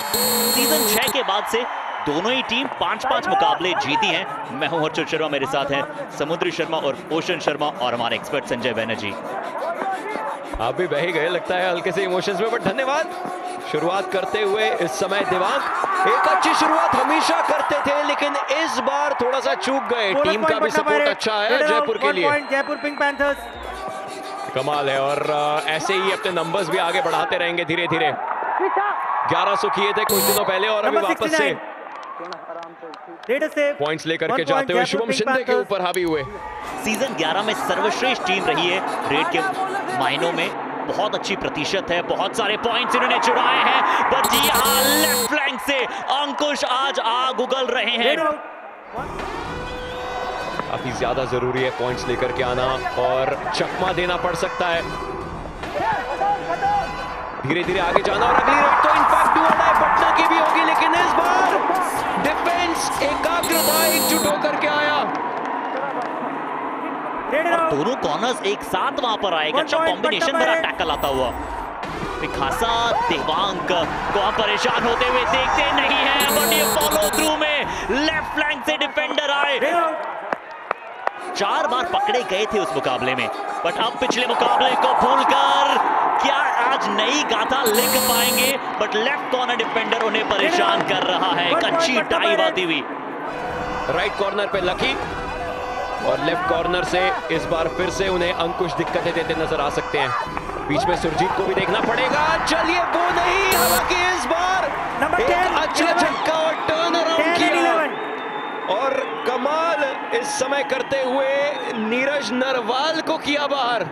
Season 6 के बाद से दोनों ही टीम 5-5 मुकाबले जीती हैं। मैं हूं हर्षद शर्मा, मेरे साथ हैं समुद्री शर्मा और ओशन शर्मा और हमारे एक्सपर्ट संजय बैनर्जी। आप भी बह ही गए लगता है हल्के से इमोशंस में, बट धन्यवाद। शुरुआत करते हुए इस समय देवांग एक अच्छी शुरुआत हमेशा करते थे, लेकिन इस बार थोड़ा सा चूक गए। टीम का भी सपोर्ट अच्छा है जयपुर के लिए। जयपुर पिंक पैंथर्स कमाल है और ऐसे ही अपने नंबर्स भी आगे बढ़ाते रहेंगे धीरे धीरे। 1100 किए थे कुछ दिनों पहले और अभी वापस से पॉइंट्स लेकर के जाते हुए शुभम शिंदे के ऊपर हावी हुए। सीजन 11 में सर्वश्रेष्ठ टीम रही है रेड के मायनों में, बहुत अच्छी प्रतिशत है, बहुत सारे पॉइंट्स इन्होंने चुराए हैं। बट यहाँ लेफ्ट फ्लैंक से अंकुश आज आग उगल रहे हैं। काफी ज्यादा जरूरी है पॉइंट्स लेकर के आना और चकमा देना पड़ सकता है। धीरे धीरे आगे जाना और अगली रेड तो इनफैक्ट डू और डाई पटना की भी होगी, लेकिन इस बार डिफेंस एकाग्रता एकजुट होकर के आया और दोनों कॉर्नर्स एक साथ वहां पर आएगा। अच्छा कॉम्बिनेशन भरा टैकल आता हुआ खासा। देवांग को आप परेशान होते हुए देखते नहीं है, बट ये फॉलो थ्रू में लेफ्ट फ्लैंक से डिफेंडर आए। 4 बार पकड़े गए थे उस मुकाबले में, बट अब पिछले मुकाबले को भूलकर क्या आज नई गाथा लिख पाएंगे। बट लेफ्ट कॉर्नर डिफेंडर उन्हें परेशान कर रहा है। एक अच्छी टाइव आती हुई राइट कॉर्नर पे लकी और लेफ्ट कॉर्नर से इस बार फिर से उन्हें अंकुश दिक्कतें देते नजर आ सकते हैं। बीच में सुरजीत को भी देखना पड़ेगा। चलिए वो नहीं, हालांकि इस बार एक अच्छा झटका और टर्न अराउंड किया और कमाल इस समय करते हुए नीरज नरवाल को किया बाहर।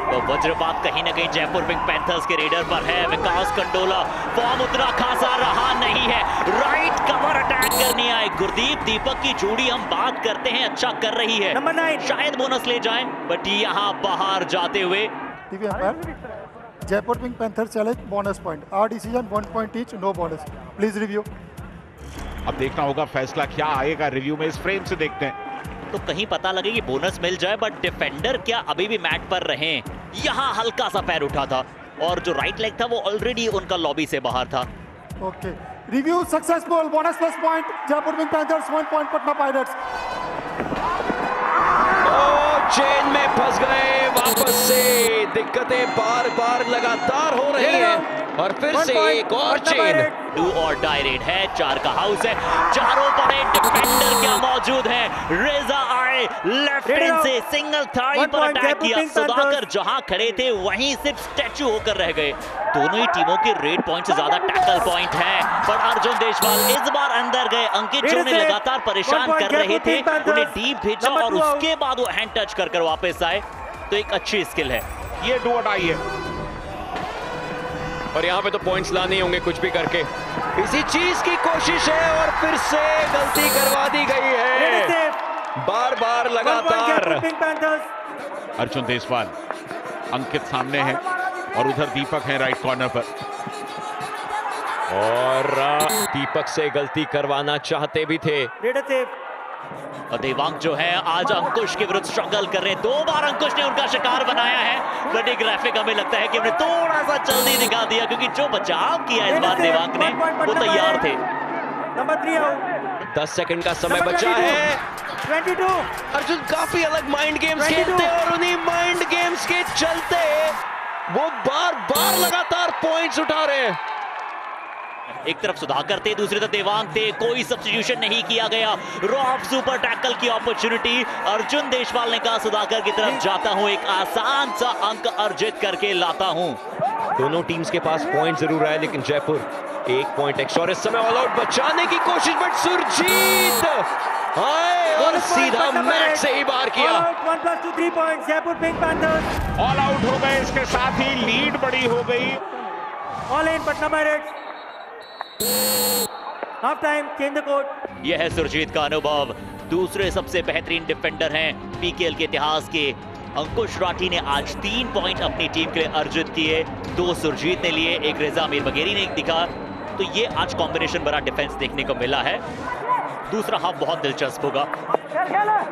तो वज्रपात कहीं ना कहीं जयपुर पिंक पैंथर्स के रेडर पर है। विकास कंडोला फॉर्म उतना खासा रहा नहीं है, राइट कवर अटैक करने आए। गुरदीप दीपक की जोड़ी हम बात करते हैं अच्छा कर रही है, नंबर 9 शायद बोनस ले जाएं, बट यहाँ बाहर जाते हुए Jaipur pink panther challenge bonus point, our decision 1 point each, no bonus, please review. अब देखना होगा फैसला क्या आएगा रिव्यू में, इस फ्रेम से देखते हैं। तो कहीं पता लगे कि बोनस मिल जाए, बट डिफेंडर क्या अभी भी मैट पर रहे। यहाँ हल्का सा पैर उठा था और जो राइट लेग था वो ऑलरेडी उनका लॉबी से बाहर था। Okay, review successful, bonus plus point Jaipur pink panthers, 1 point Patna pirates. Chain में फंस गए, वापस से दिक्कतें बार बार लगातार हो रही हैं और फिर से एक और चेन। डू और डाई रेड है, 4 का हाउस है, चारों पर एक डिफेंडर क्या मौजूद है। रेजा आए लेफ्ट हैंड से सिंगल थाई पर अटैक किया। सुधाकर जहां खड़े थे वहीं सिर्फ स्टैचू होकर रह गए। दोनों ही टीमों के रेड पॉइंट से ज्यादा टैकल पॉइंट है, पर अर्जुन देशवाल इस बार अंदर गए। अंकित जो उन्हें लगातार परेशान कर रहे थे उन्हें डीप भेजा और उसके बाद वो हैंड टच कर वापस आए, तो एक अच्छी स्किल है। ये डू और डाई है और यहाँ पे तो पॉइंट्स लाने होंगे कुछ भी करके। इसी चीज की कोशिश है और फिर से गलती करवा दी गई है बार बार लगातार। अर्जुन देशवाल, अंकित सामने है और उधर दीपक है राइट कॉर्नर पर। और दीपक से गलती करवाना चाहते भी थे। और देवांग जो है आज अंकुश के विरुद्ध स्ट्रगल कर रहे हैं। 2 बार अंकुश ने उनका शिकार बनाया है, बट एक ग्राफिक हमें लगता है कि हमने थोड़ा सा जल्दी दिखा दिया, क्योंकि जो बचाव किया इस बार देवांग ने वो तैयार थे। नंबर 3 आउट, 10 सेकंड का समय बचा है। 22 अर्जुन काफी अलग माइंड गेम्स खेलते हैं और उन्हीं माइंड गेम्स के चलते वो बार बार लगातार पॉइंट्स उठा रहे हैं। एक तरफ सुधाकर थे, दूसरी तरफ देवांग थे, कोई सब्स्टिट्यूशन नहीं किया गया। रॉफ सुपर टैकल की अपॉर्चुनिटी, अर्जुन देशवाल ने कहा सुधाकर की तरफ जाता हूं, एक आसान सा अंक अर्जित करके लाता हूं। दोनों टीम्स के पास पॉइंट जरूर है, लेकिन जयपुर 1 पॉइंट एक्स्ट्रा और इस समय ऑल आउट बचाने की कोशिश, बट सुरजीत आए और सीधा मैच से ही बाहर किया। 1+2 3 points Jaipur pink panthers all out हो गए, इसके साथ ही लीड बड़ी हो गई। All in Patna pirates. Half time, change the court. यह है सुरजीत का अनुभव, दूसरे सबसे बेहतरीन डिफेंडर हैं पीकेएल के इतिहास के। अंकुश राठी ने आज 3 पॉइंट अपनी टीम के लिए अर्जित किए, 2 सुरजीत ने लिए, 1 रेजा मीर बगेरी ने दिखा। तो ये आज कॉम्बिनेशन बड़ा डिफेंस देखने को मिला है। दूसरा हाफ बहुत दिलचस्प होगा।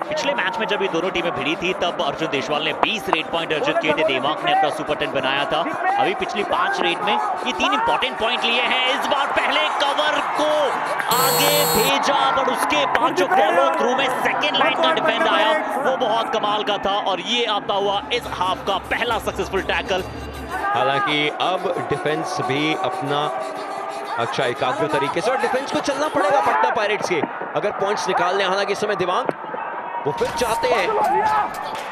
पिछले मैच में जब ये दोनों टीमें भिड़ी थी तब अर्जुन देशवाल ने 20 रेड पॉइंट अर्जित किए थे, देवांग ने अपना सुपर 10 बनाया था। अभी पिछली 5 रेड में ये 3 इंपॉर्टेंट पॉइंट लिए हैं। इस बार पहले कवर को आगे भेजा, पर उसके बाद जो फॉलो थ्रू में सेकेंड लाइन का डिफेंड आया वो बहुत कमाल का था, और ये आता हुआ इस हाफ का पहला सक्सेसफुल टैकल। हालांकि अब डिफेंस भी अपना अच्छा एकाग्र तरीके से, और डिफेंस को चलना पड़ेगा पटना पायरेट्स के अगर पॉइंट्स निकालने। हालांकि इस समय दिमाग वो फिर चाहते हैं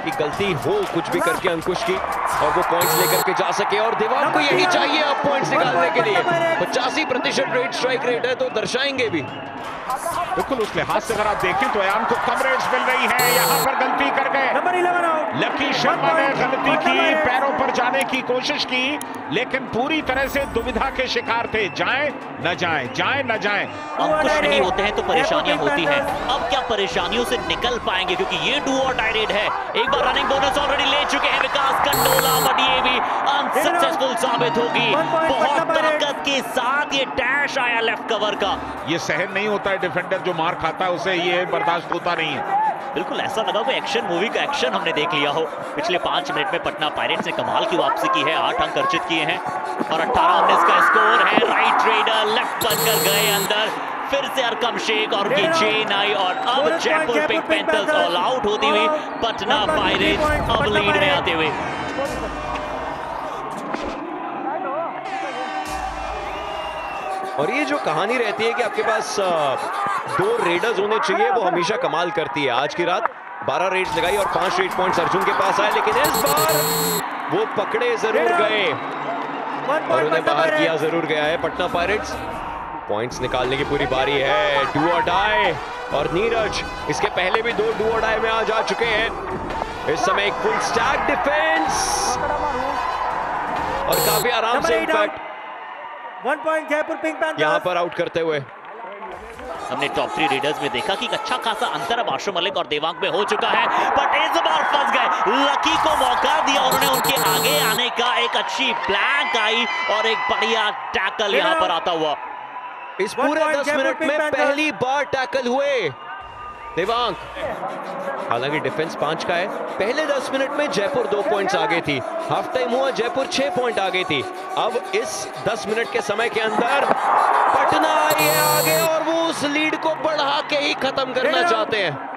कि गलती हो कुछ भी करके अंकुश की, और वो पॉइंट्स लेकर के जा सके, और दिमाग को यही चाहिए अब पॉइंट्स निकालने के लिए। 85% रेट स्ट्राइक रेट है, तो दर्शाएंगे भी। बिल्कुल उस लिहाज से अगर आप देखें तो अयान को कम रेट्स मिल रही है। यहाँ पर गलती कर गए लकी शर्मा ने, गलती की, पैरों पर जाने की कोशिश की, लेकिन पूरी तरह से दुविधा के शिकार थे, जाएं न जाएं, जाएं न जाएं। अंकुश नहीं होते हैं तो परेशानियां होती हैं। अब क्या परेशानियों से निकल पाएंगे, क्योंकि ये डू और डाई रेड है। एक बार रनिंग बोनस ऑलरेडी ले चुके हैं विकास कंडोला, बट ये भी अनसक्सेसफुल साबित होगी। बहुत ताकत के साथ ये डैश आया लेफ्ट कवर का। ये सहन नहीं होता है, डिफेंडर जो मार खाता है उसे ये बर्दाश्त होता नहीं है। बिल्कुल ऐसा लगा कोई एक्शन मूवी का एक्शन हमने देख लिया हो। पिछले 5 मिनट में पटना पायरेट्स ने कमाल की वापसी की है, 8 अंक अर्जित किए हैं, और 18-19 का स्कोर है। राइट रेडर लेफ्ट बनकर गए अंदर, फिर से अरकम शेख और की चेन आई, और अब Jaipur pink panthers all out होती हुई पटना पायरेट्स अब लीड में आते हुए। और ये जो कहानी रहती है कि आपके पास 2 रेडर्स होने चाहिए, वो हमेशा कमाल करती है। आज की रात 12 रेड्स लगाई और 5 रेड पॉइंट्स अर्जुन के पास आए, लेकिन इस बार वो पकड़े जरूर गए और उन्हें बाहर किया जरूर गया है पटना पायरेट्स। पॉइंट्स निकालने की पूरी बारी है, डू और डाई, और नीरज इसके पहले भी 2 डू और डाई में आज आ चुके हैं। इस समय एक फुल स्टैक डिफेंस और काफी आराम से in fact 1 point Jaipur pink panthers यहां पर आउट करते हुए। हमने टॉप 3 रेडर्स में देखा कि अच्छा खासा अंतर अब आशु मलिक और देवांग में हो चुका है, बट इस बार फंस गए। लकी को मौका दिया और उन्हें उनके आगे आने का, एक अच्छी ब्लैंक आई और एक बढ़िया टैकल यहां पर आता हुआ। इस पूरे 10 मिनट में पहली बार टैकल हुए देवांग। हालांकि डिफेंस 5 का है। पहले 10 मिनट में जयपुर 2 पॉइंट्स आगे थी, हाफ टाइम हुआ जयपुर 6 पॉइंट आगे थी। अब इस 10 मिनट के समय के अंदर पटना आई है आगे, और वो उस लीड को बढ़ा के ही खत्म करना चाहते हैं।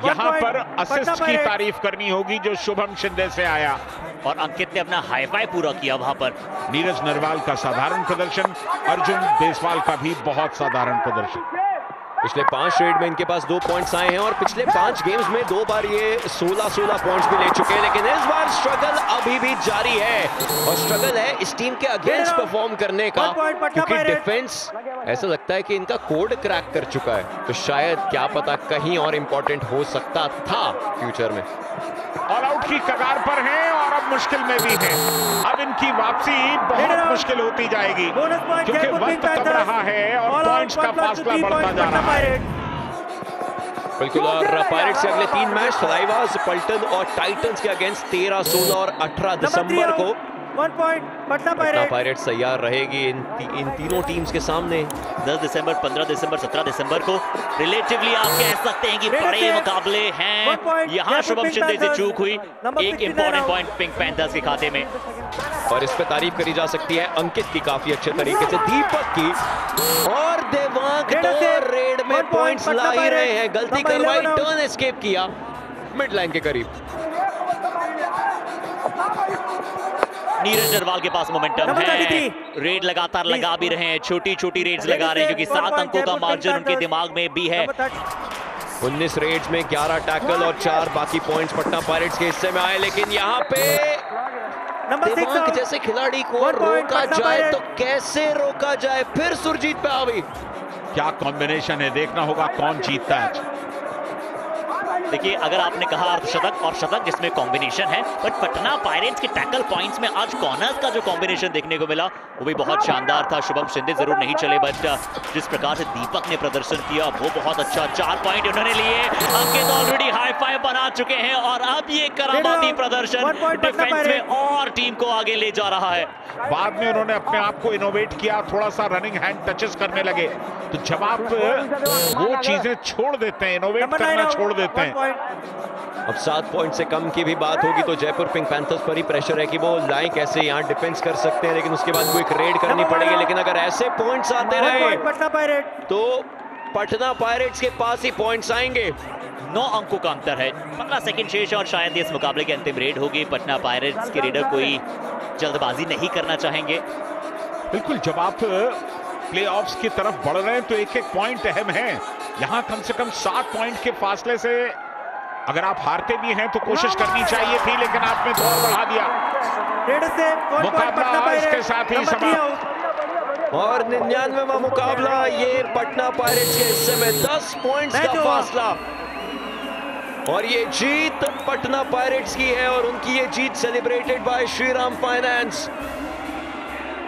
यहाँ पर असिस्ट की तारीफ करनी होगी जो शुभम शिंदे से आया, और अंकित ने अपना हाई फाई पूरा किया वहां पर। नीरज नरवाल का साधारण प्रदर्शन, अर्जुन देशवाल का भी बहुत साधारण प्रदर्शन। पिछले 5 रेड में इनके पास 2 पॉइंट्स आए हैं, और पिछले 5 गेम्स में 2 बार ये 16 पॉइंट्स भी ले चुके हैं। लेकिन इस बार स्ट्रगल अभी भी जारी है, और स्ट्रगल है इस टीम के अगेंस्ट परफॉर्म करने का, क्योंकि डिफेंस ऐसा लगता है कि इनका कोड क्रैक कर चुका है। तो शायद क्या पता कहीं और इंपॉर्टेंट हो सकता था फ्यूचर में। ऑल आउट की कगार पर हैं और अब मुश्किल में भी हैं। अब इनकी वापसी बहुत मुश्किल होती जाएगी, क्योंकि वक्त कम रहा है और पॉइंट्स का फासला बढ़ता जा रहा है। बिल्कुल, और पायरेट्स के अगले 3 मैच थलाइवास, पल्टन और टाइटंस के अगेंस्ट 13, 16 और 18 दिसंबर को 1 पॉइंट पटना पायरेट्स तैयार रहेगी इन तीनों टीम्स के सामने। 10 दिसंबर, 15 दिसंबर, 17 दिसंबर को रिलेटिवली आप कह सकते हैं कि बड़े मुकाबले हैं। यहां शुभम शिंदे से चूक हुई, एक इंपॉर्टेंट पॉइंट पिंक पैंथर्स के खाते में, और इस पे तारीफ करी जा सकती है अंकित की काफी अच्छे तरीके से, दीपक की, और देवांग तो रेड में पॉइंट्स ला ही रहे हैं। गलती करवाई, टर्न एस्केप किया मिड लाइन के करीब। नीरज नरवाल के पास मोमेंटम है, रेड लगातार लगा भी रहे हैं, छोटी छोटी रेड्स लगा रहे हैं, क्योंकि 7 अंकों का मार्जिन उनके दिमाग में भी है। 19 रेड्स में 11 टैकल और 4 बाकी पॉइंट्स पटना पायरेट्स के हिस्से में आए। लेकिन यहाँ पे देवांग जैसे खिलाड़ी को रोका जाए तो कैसे रोका जाए, फिर सुरजीत पे आ गई। क्या कॉम्बिनेशन है, देखना होगा कौन जीतता है। देखिए, अगर आपने कहा अर्धशतक और शतक जिसमें कॉम्बिनेशन है, बट पटना पायरेट्स के टैकल पॉइंट्स में आज कॉर्नर्स का जो कॉम्बिनेशन देखने को मिला वो भी बहुत शानदार था। शुभम शिंदे जरूर नहीं चले, बट जिस प्रकार से दीपक ने प्रदर्शन किया वो बहुत अच्छा। 4 पॉइंट उन्होंने लिए। अंकित ऑलरेडी हाई फाइव बना चुके हैं और अब ये करामाती प्रदर्शन डिफेंस में और टीम को आगे ले जा रहा है। बाद में उन्होंने अपने आप को इनोवेट किया, थोड़ा सा रनिंग हैंड टचेस करने लगे। तो जब आप वो चीजें छोड़ देते हैं, इनोवेट करना छोड़ देते हैं। अब 7 पॉइंट से कम की भी बात होगी तो जयपुर पिंक पैंथर्स पर ही प्रेशर है कि वो लाएं कैसे, यहाँ डिफेंस कर सकते हैं, लेकिन उसके बाद क्विक रेड करनी पड़ेगी। लेकिन अगर ऐसे पॉइंट्स आते रहे तो पटना पायरेट्स के पास ही पॉइंट्स आएंगे। 9 अंकों का अंतर है, 15 सेकंड शेष और शायद इस मुकाबले की अंतिम रेड होगी। पटना पायरेट्स के रेडर कोई जल्दबाजी नहीं करना चाहेंगे। बिल्कुल, जब आप प्लेऑफ्स की तरफ बढ़ रहे हैं तो एक एक पॉइंट अहम है। यहाँ कम से कम 7 पॉइंट के फासले से अगर आप हारते भी हैं तो कोशिश करनी चाहिए थी, लेकिन आपने तो और बढ़ा दिया। मुकाबला इसके साथ ही समाप्त। और 99वां मुकाबला, ये पटना पायरेट्स के हिस्से में 10 पॉइंट्स का फासला। और ये जीत पटना पायरेट्स की है और उनकी ये जीत सेलिब्रेटेड बाय श्रीराम फाइनेंस।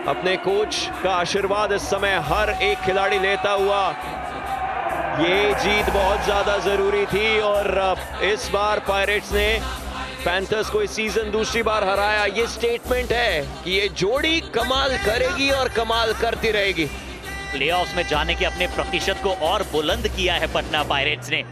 अपने कोच का आशीर्वाद इस समय हर एक खिलाड़ी लेता हुआ ये जीत बहुत ज्यादा जरूरी थी। और इस बार पायरेट्स ने पैंथर्स को इस सीजन दूसरी बार हराया। ये स्टेटमेंट है कि ये जोड़ी कमाल करेगी और कमाल करती रहेगी। प्लेऑफ्स में जाने के अपने प्रतिशत को और बुलंद किया है पटना पायरेट्स ने।